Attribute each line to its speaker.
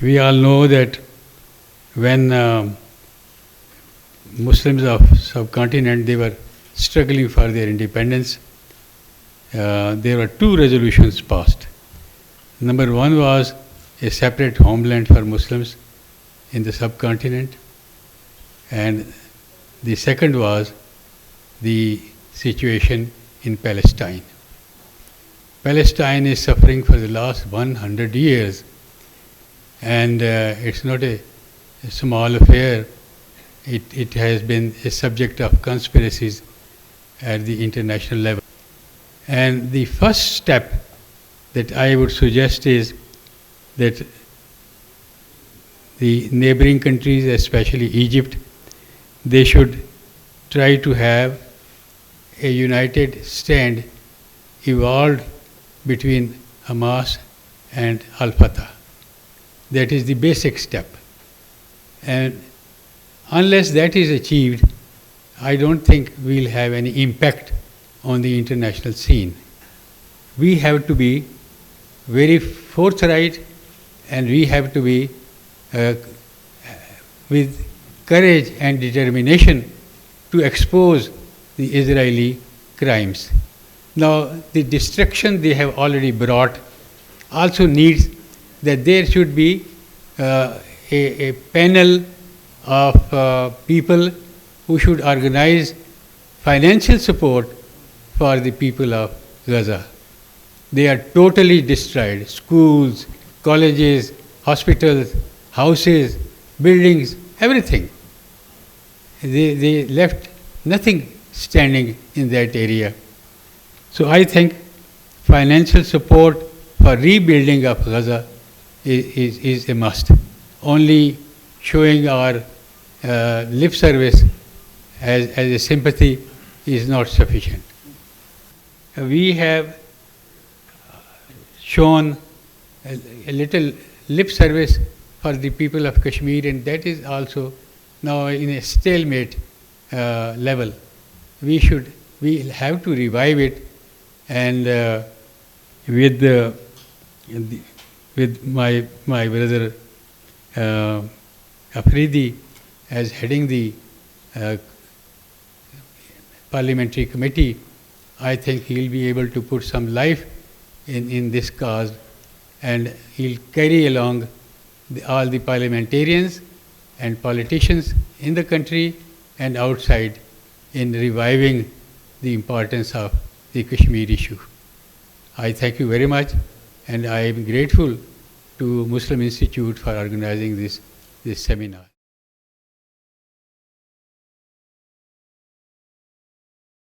Speaker 1: We all know that when Muslims of subcontinent, they were struggling for their independence, there were two resolutions passed. Number one was a separate homeland for Muslims in the subcontinent, and the second was the situation in Palestine. Palestine is suffering for the last 100 years, and it's not a small affair. It has been a subject of conspiracies at the international level. And the first step that I would suggest is that the neighboring countries, especially Egypt, they should try to have a united stand evolved between Hamas and Al-Fatah. That is the basic step. And unless that is achieved, I don't think we'll have any impact on the international scene. We have to be very forthright, and we have to be with courage and determination to expose the Israeli crimes. Now, the destruction they have already brought also needs that there should be a panel of people who should organize financial support for the people of Gaza. They are totally destroyed. Schools, colleges, hospitals, houses, buildings, everything. They left nothing standing in that area. So I think financial support for rebuilding of Gaza is a must. Only showing our lip service as a sympathy is not sufficient. We have shown a little lip service for the people of Kashmir, and that is also now in a stalemate level. We have to revive it, and with my brother Afridi as heading the parliamentary committee, I think he'll be able to put some life in this cause, and he'll carry along all the parliamentarians and politicians in the country and outside in reviving the importance of the Kashmir issue. I thank you very much, and I am grateful to Muslim Institute for organizing this seminar.